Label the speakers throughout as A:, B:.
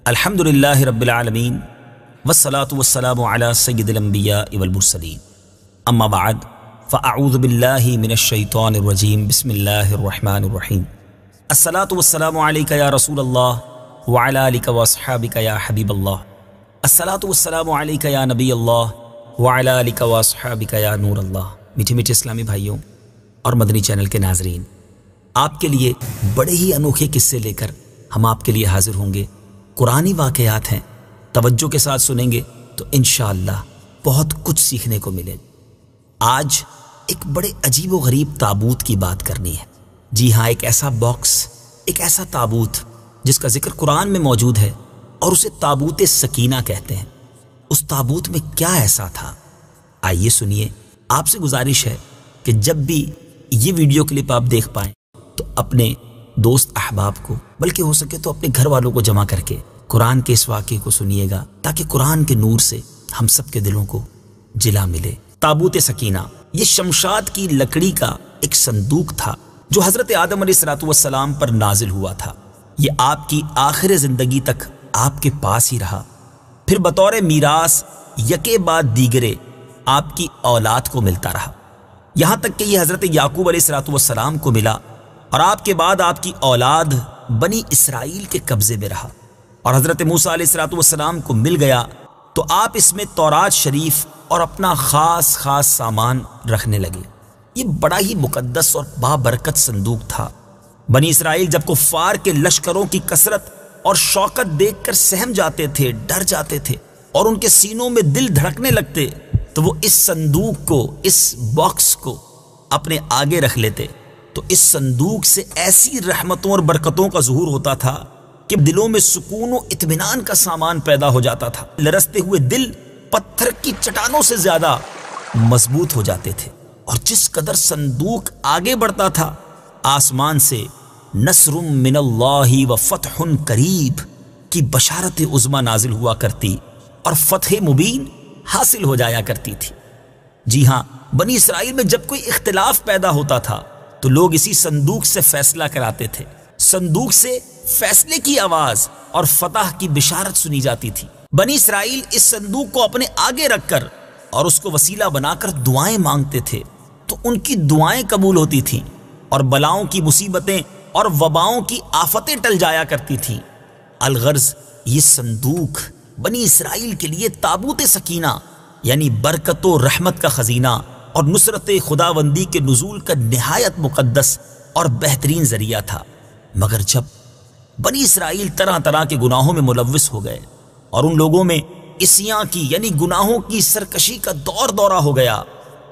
A: الحمدللہ رب العالمین والصلاة والسلام علی سید الانبیاء والمرسلین اما بعد فاعوذ باللہ من الشیطان الرجیم بسم اللہ الرحمن الرحیم الصلاة والسلام علیک یا رسول اللہ وعلی آلک واصحابک یا حبیب اللہ الصلاة والسلام علیک یا نبی اللہ وعلی آلک واصحابک یا نور اللہ۔ میٹھے میٹھے اسلامی بھائیوں اور مدنی چینل کے ناظرین، آپ کے لیے بڑے ہی انوکھے قصے لے کر ہم آپ کے لیے حاضر ہوں گے۔ قرآنی واقعات ہیں، توجہ کے ساتھ سنیں گے تو انشاءاللہ بہت کچھ سیکھنے کو ملے۔ آج ایک بڑے عجیب و غریب تابوت کی بات کرنی ہے۔ جی ہاں، ایک ایسا باکس، ایک ایسا تابوت جس کا ذکر قرآن میں موجود ہے اور اسے تابوت سکینہ کہتے ہیں۔ اس تابوت میں کیا ایسا تھا، آئیے سنیے۔ آپ سے گزارش ہے کہ جب بھی یہ ویڈیو کلپ آپ دیکھ پائیں تو اپنے دوست احباب کو، بلکہ ہو سکے تو اپنے گھر والوں کو جمع کر کے قرآن کے اس واقعے کو سنیے گا، تاکہ قرآن کے نور سے ہم سب کے دلوں کو جلا ملے۔ تابوت سکینہ یہ شمشاد کی لکڑی کا ایک صندوق تھا جو حضرت آدم علیہ السلام پر نازل ہوا تھا۔ یہ آپ کی آخر زندگی تک آپ کے پاس ہی رہا، پھر بطور میراث یکے بعد دیگرے آپ کی اولاد کو ملتا رہا، یہاں تک کہ یہ حضرت یعقوب علیہ السلام کو ملا، اور آپ کے بعد آپ کی اولاد بنی اسرائیل کے قبضے میں رہا، اور حضرت موسیٰ علیہ السلام کو مل گیا تو آپ اس میں تورات شریف اور اپنا خاص سامان رکھنے لگے۔ یہ بڑا ہی مقدس اور بابرکت صندوق تھا۔ بنی اسرائیل جب کفار کے لشکروں کی کثرت اور شوکت دیکھ کر سہم جاتے تھے، ڈر جاتے تھے، اور ان کے سینوں میں دل دھڑکنے لگتے، تو وہ اس صندوق کو، اس باکس کو اپنے آگے رکھ لیتے، تو اس صندوق سے ایسی رحمتوں اور برکتوں کا ظہور ہوتا تھا کہ دلوں میں سکون و اطمینان کا سامان پیدا ہو جاتا تھا۔ لرزتے ہوئے دل پتھر کی چٹانوں سے زیادہ مضبوط ہو جاتے تھے، اور جس قدر صندوق آگے بڑھتا تھا، آسمان سے نصر من اللہ و فتح قریب کی بشارت عظمی نازل ہوا کرتی اور فتح مبین حاصل ہو جایا کرتی تھی۔ جی ہاں، بنی اسرائیل میں جب کوئی اختلاف پیدا ہوتا تھا تو لوگ اسی صندوق سے فیصلہ کراتے تھے۔ صندوق سے فیصلے کی آواز اور فتح کی بشارت سنی جاتی تھی۔ بنی اسرائیل اس صندوق کو اپنے آگے رکھ کر اور اس کو وسیلہ بنا کر دعائیں مانگتے تھے، تو ان کی دعائیں قبول ہوتی تھیں، اور بلاؤں کی مصیبتیں اور وباؤں کی آفتیں ٹل جایا کرتی تھیں۔ الغرض یہ صندوق بنی اسرائیل کے لیے تابوت سکینہ یعنی برکت و رحمت کا خزینہ اور نصرت خداوندی کے نزول کا نہایت مقدس اور بہترین ذریعہ تھا۔ مگر جب بنی اسرائیل طرح طرح کے گناہوں میں ملوث ہو گئے اور ان لوگوں میں عصیاں کی یعنی گناہوں کی سرکشی کا دورہ ہو گیا،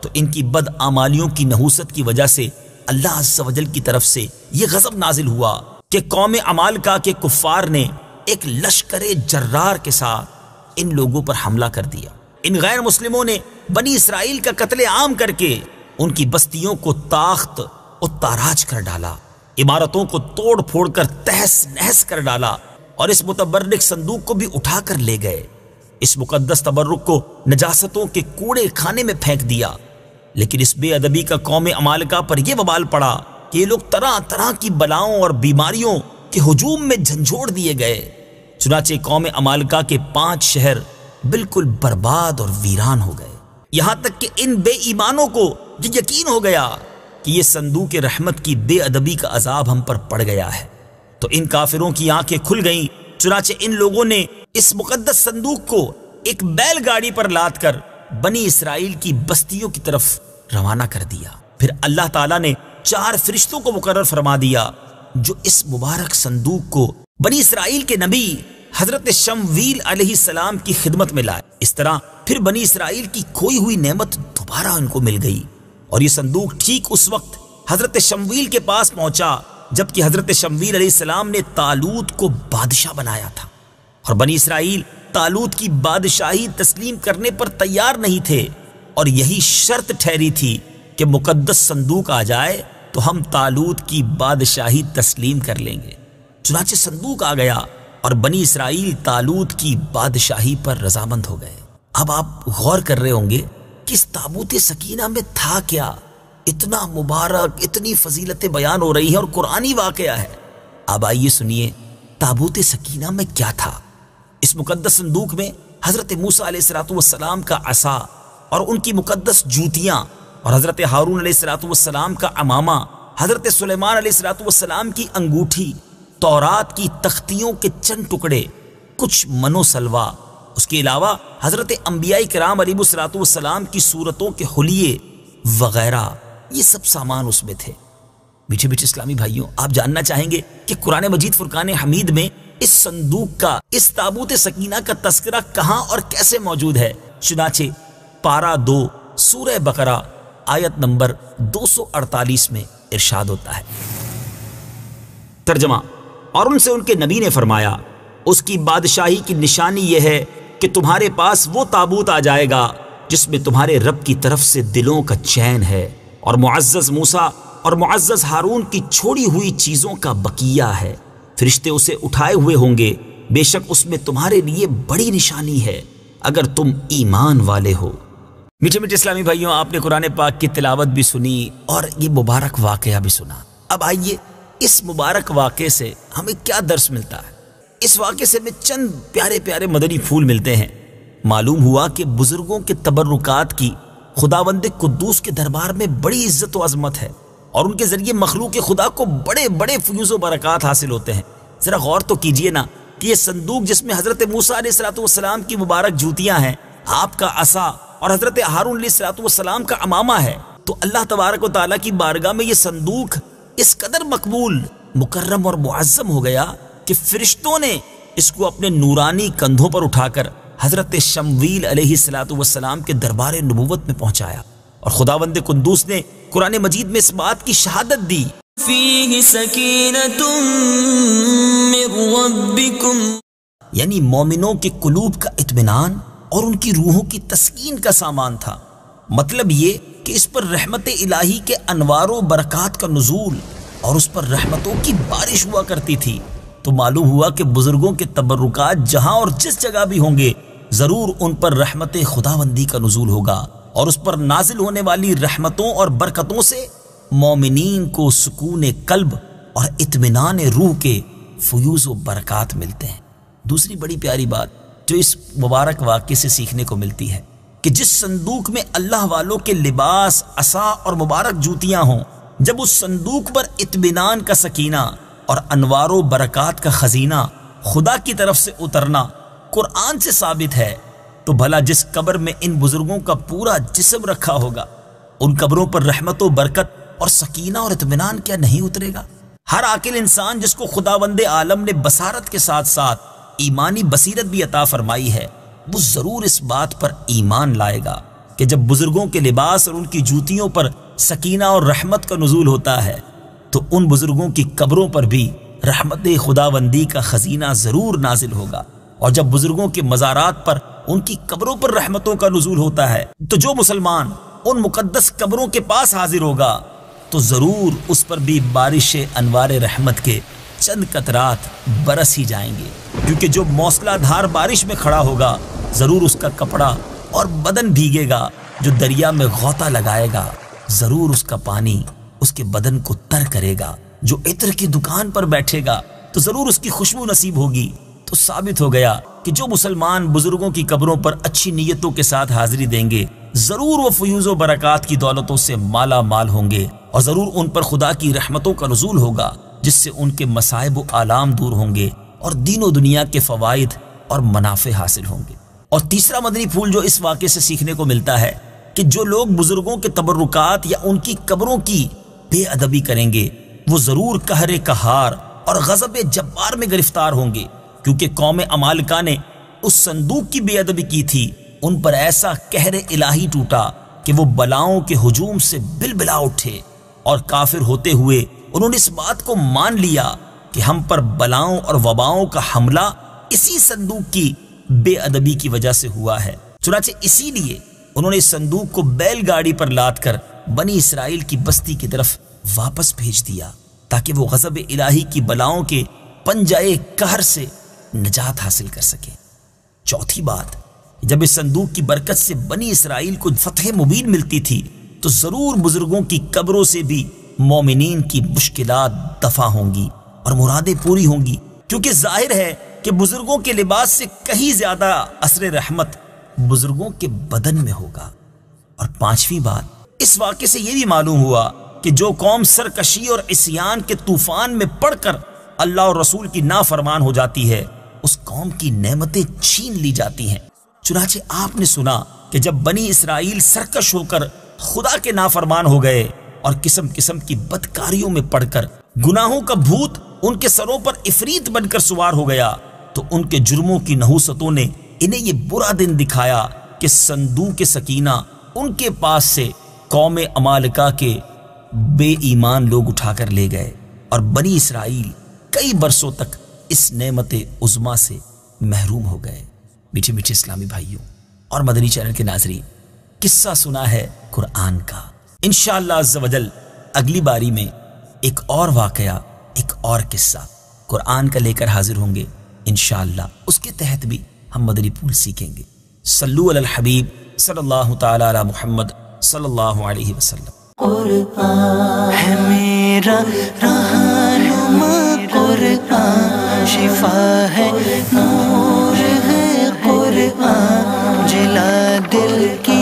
A: تو ان کی بدعمالیوں کی نحوست کی وجہ سے اللہ عز و جل کی طرف سے یہ غضب نازل ہوا کہ قوم عمالقہ کے کفار نے ایک لشکر جرار کے ساتھ ان لوگوں پر حملہ کر دیا۔ ان غیر مسلموں نے بنی اسرائیل کا قتل عام کر کے ان کی بستیوں کو تاخت و تاراج کر ڈالا، عمارتوں کو توڑ پھوڑ کر تہس نہس کر ڈالا، اور اس متبرک صندوق کو بھی اٹھا کر لے گئے۔ اس مقدس تبرک کو نجاستوں کے کوڑے خانے میں پھینک دیا۔ لیکن اس بے ادبی کا قوم عمالقہ پر یہ وبال پڑا کہ یہ لوگ طرح طرح کی بلاؤں اور بیماریوں کے ہجوم میں جھنجھوڑ دیے گئے۔ چنانچہ قوم عمالقہ کے 5 شہر بالکل برباد اور ویران ہو گئے، یہاں تک کہ ان بے ایمانوں کو یہ یقین ہو گیا کہ یہ صندوق رحمت کی بے ادبی کا عذاب ہم پر پڑ گیا ہے، تو ان کافروں کی آنکھیں کھل گئیں۔ چنانچہ ان لوگوں نے اس مقدس صندوق کو ایک بیل گاڑی پر لاد کر بنی اسرائیل کی بستیوں کی طرف روانہ کر دیا۔ پھر اللہ تعالیٰ نے 4 فرشتوں کو مقرر فرما دیا جو اس مبارک صندوق کو بنی اسرائیل کے نبی حضرت شمویل علیہ السلام کی خدمت میں لائے۔ اس طرح پھر بنی اسرائیل کی کھوئی ہوئی نعمت دوبارہ ان کو مل گئی، اور یہ صندوق ٹھیک اس وقت حضرت شمویل کے پاس پہنچا جبکہ حضرت شمویل علیہ السلام نے طالوت کو بادشاہ بنایا تھا، اور بنی اسرائیل طالوت کی بادشاہی تسلیم کرنے پر تیار نہیں تھے، اور یہی شرط ٹھہری تھی کہ مقدس صندوق آ جائے تو ہم طالوت کی بادشاہی تسلیم کر لیں گے۔ چنانچہ صندوق آ گیا اور بنی اسرائیل طالوت کی بادشاہی پر رضامند ہو گئے۔ اب آپ غور کر رہے ہوں گے کہ اس تابوت سکینہ میں تھا کیا؟ اتنا مبارک، اتنی فضیلتیں بیان ہو رہی ہیں اور قرآنی واقعہ ہے۔ اب آئیے سنیے تابوت سکینہ میں کیا تھا۔ اس مقدس صندوق میں حضرت موسیٰ علیہ السلام کا عصا اور ان کی مقدس جوتیاں، اور حضرت ہارون علیہ السلام کا عمامہ، حضرت سلیمان علیہ السلام کی انگوٹھی، تورات کی تختیوں کے چند ٹکڑے، کچھ منو سلوا، اس کے علاوہ حضرت انبیاء کرام علیہ السلام کی صورتوں کے حلیے وغیرہ، یہ سب سامان اس میں تھے۔ میٹھے میٹھے اسلامی بھائیوں، آپ جاننا چاہیں گے کہ قرآن مجید فرقان حمید میں اس صندوق کا، اس تابوت سکینہ کا تذکرہ کہاں اور کیسے موجود ہے؟ چنانچہ پارہ 2 سورہ بقرہ آیت نمبر 248 میں ارشاد ہوتا ہے۔ ترجمہ: اور ان سے ان کے نبی نے فرمایا، اس کی بادشاہی کی نشانی یہ ہے کہ تمہارے پاس وہ تابوت آ جائے گا جس میں تمہارے رب کی طرف سے دلوں کا چین ہے، اور معزز موسیٰ اور معزز ہارون کی چھوڑی ہوئی چیزوں کا بقیہ ہے۔ فرشتے اسے اٹھائے ہوئے ہوں گے، بے شک اس میں تمہارے لیے بڑی نشانی ہے اگر تم ایمان والے ہو۔ میٹھے میٹھے اسلامی بھائیوں، آپ نے قرآن پاک کی تلاوت بھی سنی اور یہ مبارک واقعہ بھی سنا۔ اب آئیے اس مبارک واقعے سے ہمیں کیا درس ملتا ہے؟ اس واقعے سے ہمیں چند پیارے پیارے مدنی پھول ملتے ہیں۔ معلوم ہوا کہ بزرگوں کے تبرکات کی خداوند قدوس کے دربار میں بڑی عزت و عظمت ہے، اور ان کے ذریعے مخلوق خدا کو بڑے بڑے فیوز و برکات حاصل ہوتے ہیں۔ ذرا غور تو کیجئے نا کہ یہ صندوق جس میں حضرت موسیٰ علیہ السلام کی مبارک جوتیاں ہیں، آپ کا عصا اور حضرت ہارون علیہ السلام کا عمامہ ہے، تو اللہ تبارک و تعالیٰ کی بارگاہ میں یہ صندوق اس قدر مقبول، مکرم اور معظم ہو گیا کہ فرشتوں نے اس کو اپنے نورانی کندھوں پر اٹھا کر حضرت شمویل علیہ السلام کے دربار نبوت میں پہنچایا، اور خداوند قدوس نے قرآن مجید میں اس بات کی شہادت دی،
B: فیہ سکینۃ من ربکم،
A: یعنی مومنوں کے قلوب کا اطمینان اور ان کی روحوں کی تسکین کا سامان تھا۔ مطلب یہ کہ اس پر رحمت الہی کے انوار و برکات کا نزول اور اس پر رحمتوں کی بارش ہوا کرتی تھی۔ تو معلوم ہوا کہ بزرگوں کے تبرکات جہاں اور جس جگہ بھی ہوں گے، ضرور ان پر رحمت خداوندی کا نزول ہوگا، اور اس پر نازل ہونے والی رحمتوں اور برکتوں سے مومنین کو سکون قلب اور اطمینان روح کے فیوز و برکات ملتے ہیں۔ دوسری بڑی پیاری بات جو اس مبارک واقعے سے سیکھنے کو ملتی ہے کہ جس صندوق میں اللہ والوں کے لباس، عصا اور مبارک جوتیاں ہوں، جب اس صندوق پر اطمینان کا سکینہ اور انوار و برکات کا خزینہ خدا کی طرف سے اترنا قرآن سے ثابت ہے، تو بھلا جس قبر میں ان بزرگوں کا پورا جسم رکھا ہوگا، ان قبروں پر رحمت و برکت اور سکینہ اور اطمینان کیا نہیں اترے گا؟ ہر عاقل انسان جس کو خداوند عالم نے بصارت کے ساتھ ساتھ ایمانی بصیرت بھی عطا فرمائی ہے، وہ ضرور اس بات پر ایمان لائے گا کہ جب بزرگوں کے لباس اور ان کی جوتیوں پر سکینہ اور رحمت کا نزول ہوتا ہے، تو ان بزرگوں کی قبروں پر بھی رحمت خداوندی کا خزینہ ضرور نازل ہوگا، اور جب بزرگوں کے مزارات پر ان کی قبروں پر رحمتوں کا نزول ہوتا ہے، تو جو مسلمان ان مقدس قبروں کے پاس حاضر ہوگا تو ضرور اس پر بھی بارش انوار رحمت کے چند قطرات برس ہی جائیں گے، کیونکہ جو موسلا دھار بارش میں کھڑا ہوگا ضرور اس کا کپڑا اور بدن بھیگے گا، جو دریا میں غوطہ لگائے گا ضرور اس کا پانی اس کے بدن کو تر کرے گا، جو عطر کی دکان پر بیٹھے گا تو ضرور اس کی خوشبو نصیب ہوگی۔ تو ثابت ہو گیا کہ جو مسلمان بزرگوں کی قبروں پر اچھی نیتوں کے ساتھ حاضری دیں گے، ضرور وہ فیوز و برکات کی دولتوں سے مالا مال ہوں گے، اور ضرور ان پر خدا کی رحمتوں کا نزول ہوگا، جس سے ان کے مصائب و آلام دور ہوں گے، اور دین و دنیا کے فوائد اور منافع حاصل ہوں گے۔ اور تیسرا مدنی پھول جو اس واقعے سے سیکھنے کو ملتا ہے کہ جو لوگ بزرگوں کے تبرکات یا ان کی قبروں کی بے ادبی کریں گے، وہ ضرور قہر قہار اور غضب جبار میں گرفتار ہوں گے، کیونکہ قوم عمالقہ نے اس صندوق کی بے ادبی کی تھی، ان پر ایسا قہر الہی ٹوٹا کہ وہ بلاؤں کے ہجوم سے بلبلا اٹھے، اور کافر ہوتے ہوئے انہوں نے اس بات کو مان لیا کہ ہم پر بلاؤں اور وباؤں کا حملہ اسی صندوق کی بے ادبی کی وجہ سے ہوا ہے۔ چنانچہ اسی لیے انہوں نے اس صندوق کو بیل گاڑی پر لاد کر بنی اسرائیل کی بستی کی طرف واپس بھیج دیا، تاکہ وہ غضب الہی کی بلاؤں کے پنجائے قہر سے نجات حاصل کر سکے۔ چوتھی بات، جب اس صندوق کی برکت سے بنی اسرائیل کو فتح مبین ملتی تھی، تو ضرور بزرگوں کی قبروں سے بھی مومنین کی مشکلات دفع ہوں گی اور مرادیں پوری ہوں گی، کیونکہ ظاہر ہے کہ کہ بزرگوں کے لباس سے کہیں زیادہ اثر رحمت بزرگوں کے بدن میں ہوگا۔ اور پانچویں بات، اس واقعے سے یہ بھی معلوم ہوا کہ جو قوم سرکشی اور عصیان کے طوفان میں پڑ کر اللہ اور رسول کی نافرمان ہو جاتی ہے، اس قوم کی نعمتیں چھین لی جاتی ہیں۔ چنانچہ آپ نے سنا کہ جب بنی اسرائیل سرکش ہو کر خدا کے نافرمان ہو گئے اور قسم قسم کی بدکاریوں میں پڑ کر گناہوں کا بھوت ان کے سروں پر عفریت بن کر سوار ہو گیا، تو ان کے جرموں کی نحوستوں نے انہیں یہ برا دن دکھایا کہ صندوق سکینہ ان کے پاس سے قوم عمالقہ کے بے ایمان لوگ اٹھا کر لے گئے، اور بنی اسرائیل کئی برسوں تک اس نعمت عظمیٰ سے محروم ہو گئے۔ میٹھے میٹھے اسلامی بھائیوں اور مدنی چینل کے ناظرین، قصہ سنا ہے قرآن کا۔ انشاءاللہ عز و جل اگلی باری میں ایک اور واقعہ، ایک اور قصہ قرآن کا لے کر حاضر ہوں گے انشاءاللہ۔ اس کے تحت بھی ہم مدنی پھول سیکھیں گے۔ صلو علی الحبیب صلی اللہ تعالی علی محمد صلی اللہ علیہ وسلم۔
C: قرآن ہے میرا رہنما، قرآن شفا ہے، نور ہے قرآن، جلا دل کی